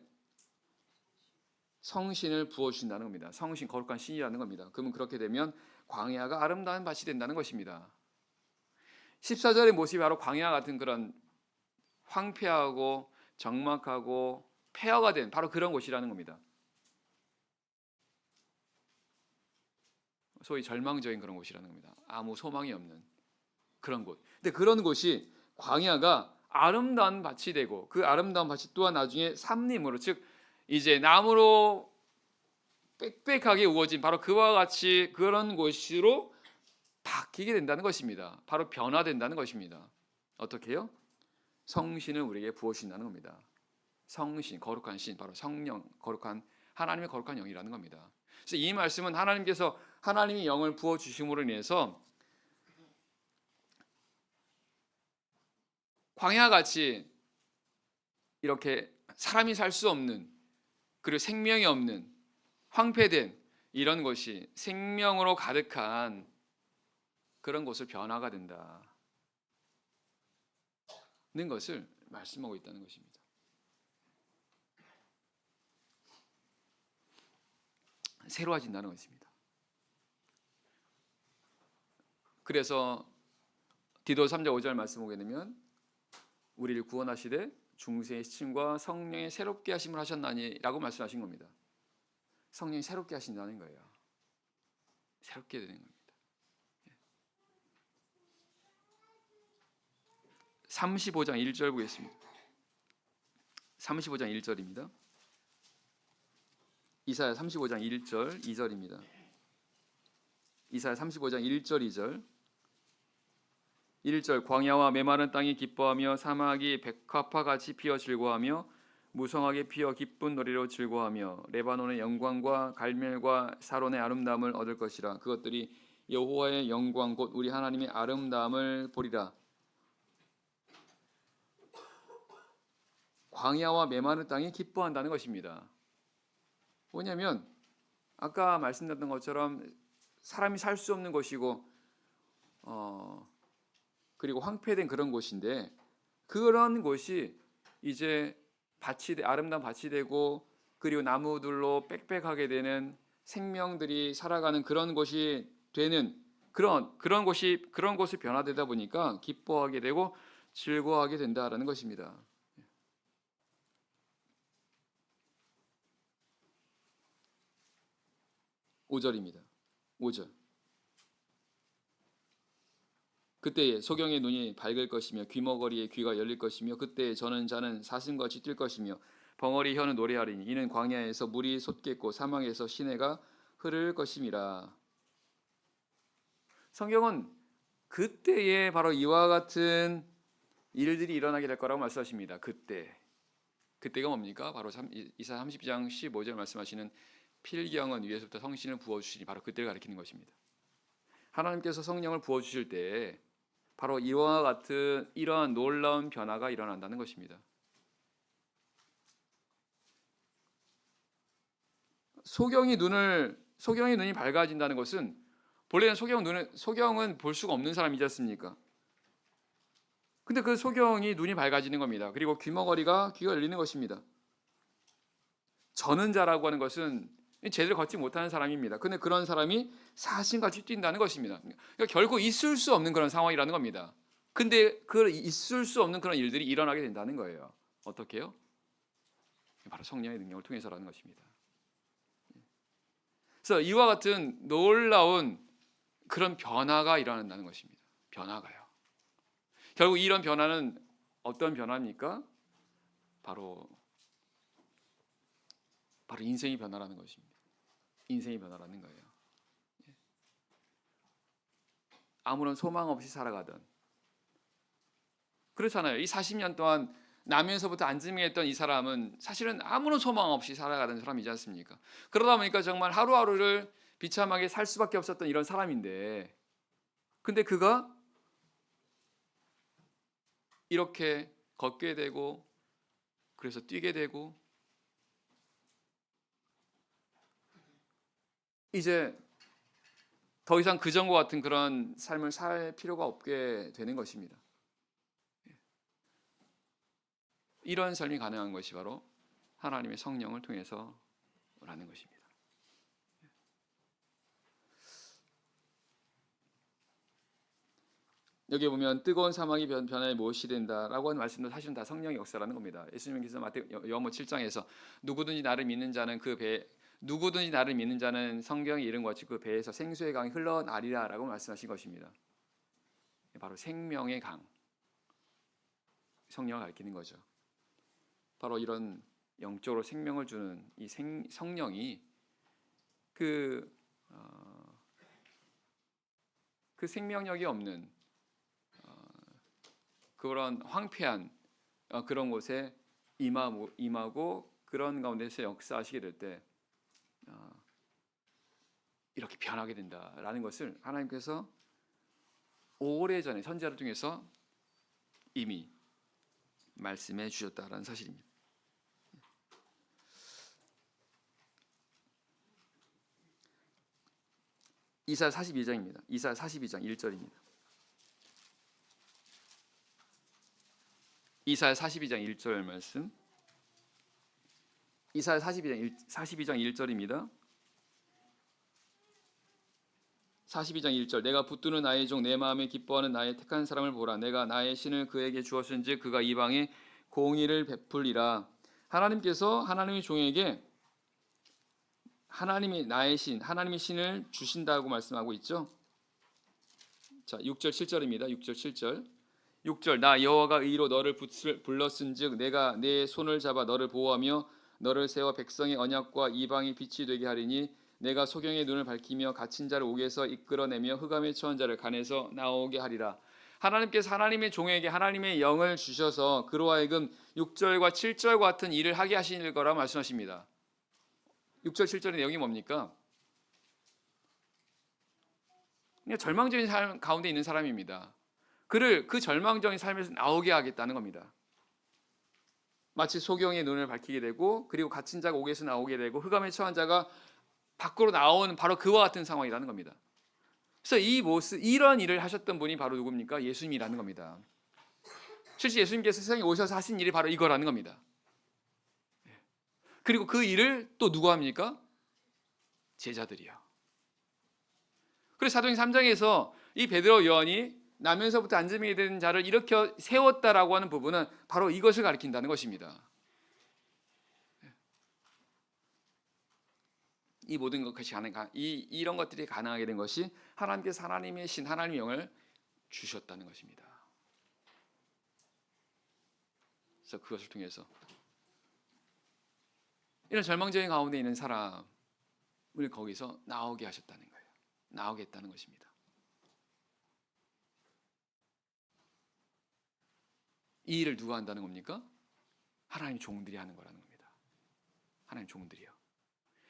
성신을 부어주신다는 겁니다. 성신, 거룩한 신이라는 겁니다. 그러면 그렇게 되면 광야가 아름다운 밭이 된다는 것입니다. 14절의 모습이 바로 광야 같은 그런 황폐하고 적막하고 폐허가 된 바로 그런 곳이라는 겁니다. 소위 절망적인 그런 곳이라는 겁니다. 아무 소망이 없는 그런 곳. 근데 그런 곳이 광야가 아름다운 밭이 되고 그 아름다운 밭이 또한 나중에 삼림으로 즉 이제 나무로 빽빽하게 우거진 바로 그와 같이 그런 곳으로 바뀌게 된다는 것입니다. 바로 변화된다는 것입니다. 어떻게요? 성신을 우리에게 부어주신다는 겁니다. 성신, 거룩한 신, 바로 성령, 거룩한 하나님의 거룩한 영이라는 겁니다. 그래서 이 말씀은 하나님께서 하나님의 영을 부어주심으로 인해서 광야같이 이렇게 사람이 살 수 없는 그리고 생명이 없는 황폐된 이런 곳이 생명으로 가득한 그런 곳을 변화가 된다는 것을 말씀하고 있다는 것입니다. 새로워진다는 것입니다. 그래서 디도 3장 5절 말씀 보게 되면 우리를 구원하시되 중생의 시침과 성령의 새롭게 하심을 하셨나니 라고 말씀하신 겁니다. 성령이 새롭게 하신다는 거예요. 새롭게 되는 겁니다. 35장 1절 보겠습니다. 35장 1절입니다. 이사야 35장 1절 2절입니다. 이사야 35장 1절 2절 1절 광야와 메마른 땅이 기뻐하며 사막이 백합화 같이 피어 즐거워하며 무성하게 피어 기쁜 노래로 즐거워하며 레바논의 영광과 갈멜과 사론의 아름다움을 얻을 것이라. 그것들이 여호와의 영광 곧 우리 하나님의 아름다움을 보리라. 광야와 메마른 땅이 기뻐한다는 것입니다. 뭐냐면 아까 말씀드렸던 것처럼 사람이 살 수 없는 곳이고 그리고 황폐된 그런 곳인데 그런 곳이 이제 아름다운 밭이 되고 그리고 나무들로 빽빽하게 되는 생명들이 살아가는 그런 곳이 되는 그런 곳이 변화되다 보니까 기뻐하게 되고 즐거워하게 된다라는 것입니다. 5절입니다. 5절. 그때에 소경의 눈이 밝을 것이며 귀머거리의 귀가 열릴 것이며 그때에 저는 자는 사슴같이 뛸 것이며 벙어리 혀는 노래하리니 이는 광야에서 물이 솟겠고 사막에서 시내가 흐를 것임이라. 성경은 그때에 바로 이와 같은 일들이 일어나게 될 거라고 말씀하십니다. 그때가 뭡니까? 바로 이사 32장 15절 말씀하시는 필경은 위에서부터 성신을 부어주시니 바로 그때를 가리키는 것입니다. 하나님께서 성령을 부어주실 때 바로 이와 같은 이러한 놀라운 변화가 일어난다는 것입니다. 소경이 눈이 밝아진다는 것은 본래는 소경은 볼 수가 없는 사람이지 않습니까? 근데 그 소경이 눈이 밝아지는 겁니다. 그리고 귀가 열리는 것입니다. 저는 자라고 하는 것은 제대로 걷지 못하는 사람입니다. 근데 그런 사람이 사신같이 뛴다는 것입니다. 그러니까 결코 있을 수 없는 그런 상황이라는 겁니다. 근데 그 있을 수 없는 그런 일들이 일어나게 된다는 거예요. 어떻게요? 바로 성령의 능력을 통해서라는 것입니다. 그래서 이와 같은 놀라운 그런 변화가 일어난다는 것입니다. 변화가요. 결국 이런 변화는 어떤 변화입니까? 바로 인생의 변화라는 것입니다. 인생의 변화라는 거예요. 아무런 소망 없이 살아가던, 그렇잖아요. 이 40년 동안 나면서부터 안짐했던 이 사람은 사실은 아무런 소망 없이 살아가던 사람이지 않습니까? 그러다 보니까 정말 하루하루를 비참하게 살 수밖에 없었던 이런 사람인데, 근데 그가 이렇게 걷게 되고 그래서 뛰게 되고 이제 더 이상 그전과 같은 그런 삶을 살 필요가 없게 되는 것입니다. 이런 삶이 가능한 것이 바로 하나님의 성령을 통해서라는 것입니다. 여기 보면 뜨거운 사막이 변화에 무엇이 된다라고 하는 말씀도 사실은 다 성령의 역사라는 겁니다. 예수님께서 요한복음 7장에서 누구든지 나를 믿는 자는 성경의 이름과 같이 그 배에서 생수의 강이 흘러나리라라고 말씀하신 것입니다. 바로 생명의 강, 성령을 가리키는 거죠. 바로 이런 영적으로 생명을 주는 이 성령이 그 생명력이 없는 그런 황폐한 그런 곳에 임하고 그런 가운데서 역사하시게 될 때 이렇게 변하게 된다라는 것을 하나님께서 오래전에 선지자를 통해서 이미 말씀해 주셨다라는 사실입니다. 이사야 42장입니다. 이사야 42장 1절입니다. 이사야 42장 1절 말씀. 이사야 42장 1절입니다. 42장 1절 내가 붙드는 나의 종 내 마음에 기뻐하는 나의 택한 사람을 보라. 내가 나의 신을 그에게 주었은즉 그가 이방에 공의를 베풀리라. 하나님께서 하나님의 종에게 하나님이 나의 신, 하나님의 신을 주신다고 말씀하고 있죠. 자, 6절 7절입니다. 6절 7절. 6절 나 여호와가 의로 너를 불렀은즉 내가 내 손을 잡아 너를 보호하며 너를 세워 백성의 언약과 이방의 빛이 되게 하리니 내가 소경의 눈을 밝히며 갇힌 자를 옥에서 이끌어내며 흑암에 처한 자를 간에서 나오게 하리라. 하나님께서 하나님의 종에게 하나님의 영을 주셔서 그로 하여금 6절과 7절과 같은 일을 하게 하실 거라 말씀하십니다. 6절 7절의 내용이 뭡니까? 그냥 절망적인 삶 가운데 있는 사람입니다. 그를 그 절망적인 삶에서 나오게 하겠다는 겁니다. 마치 소경의 눈을 밝히게 되고 그리고 갇힌 자가 옥에서 나오게 되고 흑암에 처한 자가 밖으로 나오는 바로 그와 같은 상황이라는 겁니다. 그래서 이런 일을 하셨던 분이 바로 누굽니까? 예수님이라는 겁니다. 실제 예수님께서 세상에 오셔서 하신 일이 바로 이거라는 겁니다. 그리고 그 일을 또 누가 합니까? 제자들이요. 그래서 사도행 3장에서 이 베드로 요한이 나면서부터 안짐이 된 자를 일으켜 세웠다라고 하는 부분은 바로 이것을 가리킨다는 것입니다. 이 모든 것이 이런 것들이 가능하게 된 것이 하나님께서 하나님의 신, 하나님의 영을 주셨다는 것입니다. 그래서 그것을 통해서 이런 절망적인 가운데 있는 사람을 거기서 나오게 하셨다는 거예요. 나오게 했다는 것입니다. 이 일을 누가 한다는 겁니까? 하나님 종들이 하는 거라는 겁니다. 하나님 종들이요.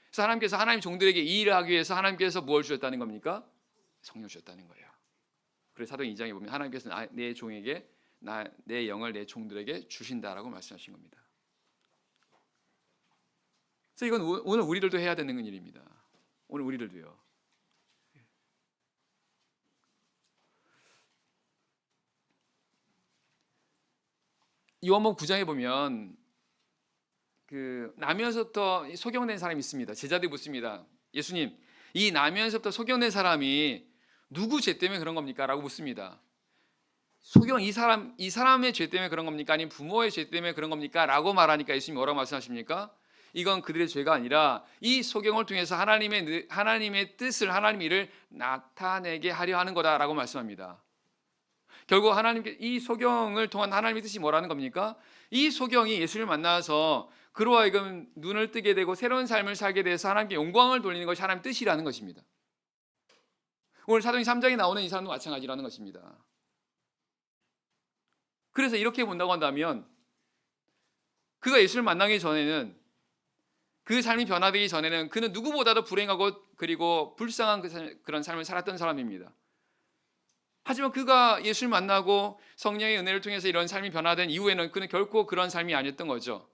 그래서 하나님께서 하나님 종들에게 이 일을 하기 위해서 하나님께서 무엇을 주셨다는 겁니까? 성령 주셨다는 거예요. 그래서 사도행 2장에 보면 하나님께서 내 종에게 내 영을 내 종들에게 주신다라고 말씀하신 겁니다. 그래서 이건 오늘 우리들도 해야 되는 일입니다. 오늘 우리들도요. 요한복음 9장에 보면 나면서부터 소경된 사람이 있습니다. 제자들이 묻습니다. 예수님, 이 나면서부터 소경된 사람이 누구 죄 때문에 그런 겁니까? 라고 묻습니다. 이 사람의 죄 때문에 그런 겁니까? 아니면 부모의 죄 때문에 그런 겁니까? 라고 말하니까 예수님이 뭐라고 말씀하십니까? 이건 그들의 죄가 아니라 이 소경을 통해서 하나님의 뜻을, 하나님의 일을 나타내게 하려 하는 거다라고 말씀합니다. 결국 이 소경을 통한 하나님의 뜻이 뭐라는 겁니까? 이 소경이 예수를 만나서 그로 하여금 눈을 뜨게 되고 새로운 삶을 살게 돼서 하나님께 영광을 돌리는 것이 하나님의 뜻이라는 것입니다. 오늘 사도행 3장에 나오는 이 사람도 마찬가지라는 것입니다. 그래서 이렇게 본다고 한다면 그가 예수를 만나기 전에는, 그 삶이 변화되기 전에는 그는 누구보다도 불행하고 그리고 불쌍한 그런 삶을 살았던 사람입니다. 하지만 그가 예수를 만나고 성령의 은혜를 통해서 이런 삶이 변화된 이후에는 그는 결코 그런 삶이 아니었던 거죠.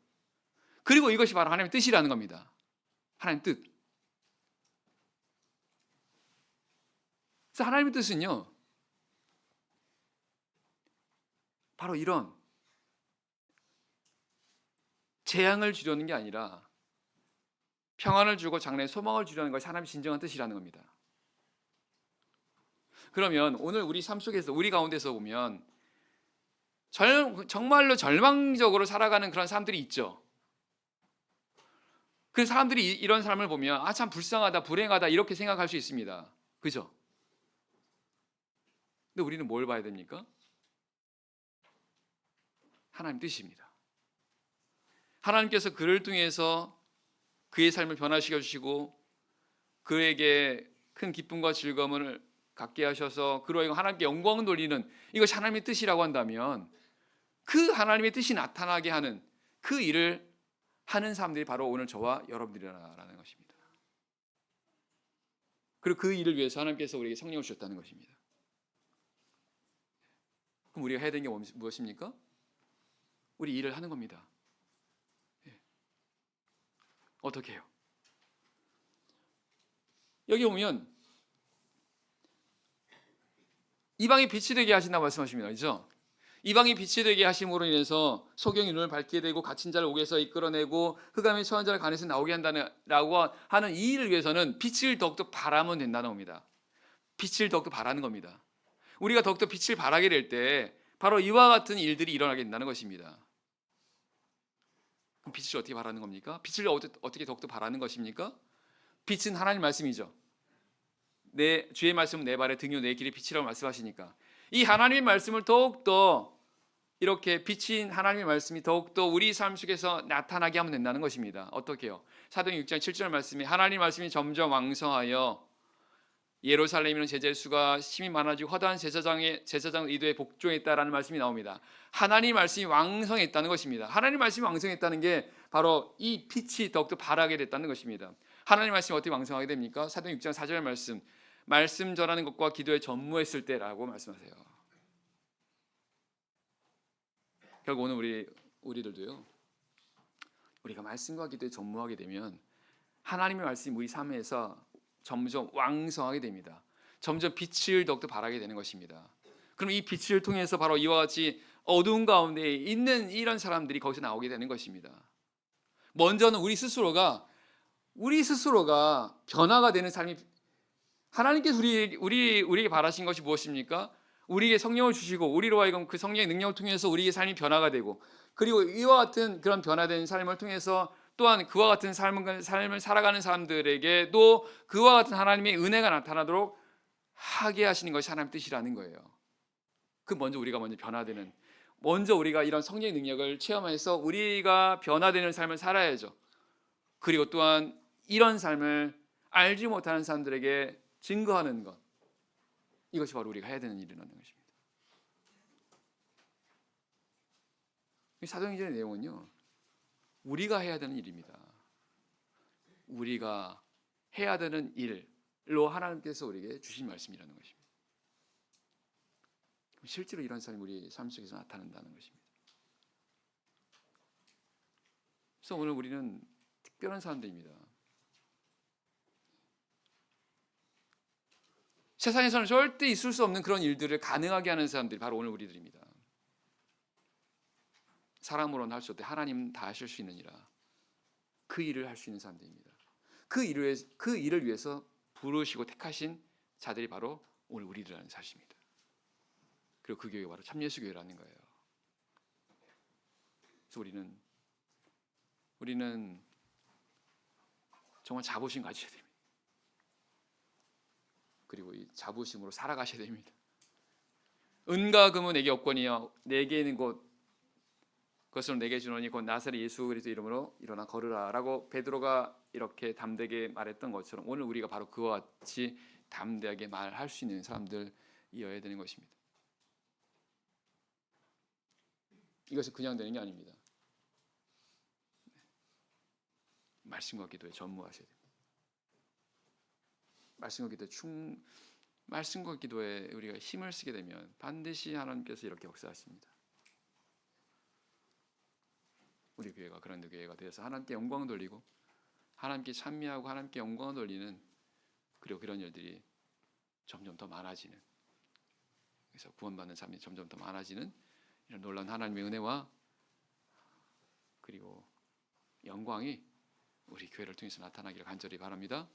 그리고 이것이 바로 하나님의 뜻이라는 겁니다. 하나님의 뜻. 그래서 하나님의 뜻은요, 바로 이런 재앙을 주려는 게 아니라 평안을 주고 장래에 소망을 주려는 것이 하나님의 진정한 뜻이라는 겁니다. 그러면 오늘 우리 삶 속에서, 우리 가운데서 보면 정말로 절망적으로 살아가는 그런 사람들이 있죠. 그 사람들이 이런 삶을 보면 참 불쌍하다, 불행하다 이렇게 생각할 수 있습니다. 그죠? 근데 우리는 뭘 봐야 됩니까? 하나님 뜻입니다. 하나님께서 그를 통해서 그의 삶을 변화시켜 주시고 그에게 큰 기쁨과 즐거움을 갖게 하셔서 그로 하여금 하나님께 영광을 돌리는, 이것이 하나님의 뜻이라고 한다면 그 하나님의 뜻이 나타나게 하는 그 일을 하는 사람들이 바로 오늘 저와 여러분들이라는 것입니다. 그리고 그 일을 위해서 하나님께서 우리에게 성령을 주셨다는 것입니다. 그럼 우리가 해야 되는 게 무엇입니까? 우리 일을 하는 겁니다. 어떻게 해요? 여기 보면 이방이 빛이 되게 하신다고 말씀하십니다. 그렇죠? 이방이 빛이 되게 하심으로 인해서 소경이 눈을 밝게 되고 갇힌 자를 옥에서 이끌어내고 흑암에 처한 자를 간에서 나오게 한다라고 하는 이 일을 위해서는 빛을 더욱더 바라면 된다는 겁니다. 빛을 더욱더 바라는 겁니다. 우리가 더욱더 빛을 바라게 될 때 바로 이와 같은 일들이 일어나게 된다는 것입니다. 그럼 빛을 어떻게 바라는 겁니까? 빛을 어떻게 더욱더 바라는 것입니까? 빛은 하나님 말씀이죠. 내 주의 말씀은 내 발의 등이요 내 길의 빛이라고 말씀하시니까 이 하나님의 말씀을 더욱더 이렇게 빛인 하나님의 말씀이 더욱더 우리 삶 속에서 나타나게 하면 된다는 것입니다. 어떻게요? 사도행 6장 7절 말씀이 하나님의 말씀이 점점 왕성하여 예루살렘에는 제자의 수가 심히 많아지고 허다한 제사장 의도에 복종했다라는 말씀이 나옵니다. 하나님 말씀이 왕성했다는 것입니다. 하나님 말씀이 왕성했다는 게 바로 이 빛이 더욱더 발하게 됐다는 것입니다. 하나님 말씀이 어떻게 왕성하게 됩니까? 사도행 6장 4절 말씀 전하는 것과 기도에 전무했을 때라고 말씀하세요. 결국 오늘 우리들도요, 우리가 말씀과 기도에 전무하게 되면 하나님의 말씀이 우리 삶에서 점점 왕성하게 됩니다. 점점 빛을 더욱더 발하게 되는 것입니다. 그럼 이 빛을 통해서 바로 이와 같이 어두운 가운데 있는 이런 사람들이 거기서 나오게 되는 것입니다. 먼저는 우리 스스로가 변화가 되는 삶이, 하나님께서 우리에게 바라신 것이 무엇입니까? 우리에게 성령을 주시고 우리로 하여금 그 성령의 능력을 통해서 우리의 삶이 변화가 되고, 그리고 이와 같은 그런 변화된 삶을 통해서 또한 그와 같은 삶을 살아가는 사람들에게도 그와 같은 하나님의 은혜가 나타나도록 하게 하시는 것이 하나님의 뜻이라는 거예요. 우리가 먼저 우리가 이런 성령의 능력을 체험해서 우리가 변화되는 삶을 살아야죠. 그리고 또한 이런 삶을 알지 못하는 사람들에게 증거하는 것, 이것이 바로 우리가 해야 되는 일이라는 것입니다. 이 사도행전의 내용은요, 우리가 해야 되는 일입니다. 우리가 해야 되는 일로 하나님께서 우리에게 주신 말씀이라는 것입니다. 실제로 이런 삶이 우리 삶 속에서 나타난다는 것입니다. 그래서 오늘 우리는 특별한 사람들입니다. 세상에서는 절대 있을 수 없는 그런 일들을 가능하게 하는 사람들이 바로 오늘 우리들입니다. 사람으로는 할 수 없되 하나님 다 하실 수 있느니라. 그 일을 할 수 있는 사람들입니다. 그 일을 위해서 부르시고 택하신 자들이 바로 오늘 우리들이라는 사실입니다. 그리고 그 교회가 바로 참예수 교회라는 거예요. 그래서 우리는 정말 자부심 가지셔야 됩니다. 그리고 이 자부심으로 살아가셔야 됩니다. 은과 금은 내게 없거니와 내게 있는 그것을 내게 주노니 곧 나사렛 예수 그리스도 이름으로 일어나 걸으라라고 베드로가 이렇게 담대하게 말했던 것처럼 오늘 우리가 바로 그와 같이 담대하게 말할 수 있는 사람들이어야 되는 것입니다. 이것은 그냥 되는 게 아닙니다. 말씀과 기도에 전무하셔야 됩니다. 말씀과 기도에 우리가 힘을 쓰게 되면 반드시 하나님께서 이렇게 역사하십니다. 우리 교회가 그런 교회가 되어서 하나님께 영광을 돌리고 하나님께 찬미하고 하나님께 영광을 돌리는, 그리고 그런 일들이 점점 더 많아지는, 그래서 구원받는 삶이 점점 더 많아지는 이런 놀라운 하나님의 은혜와 그리고 영광이 우리 교회를 통해서 나타나기를 간절히 바랍니다.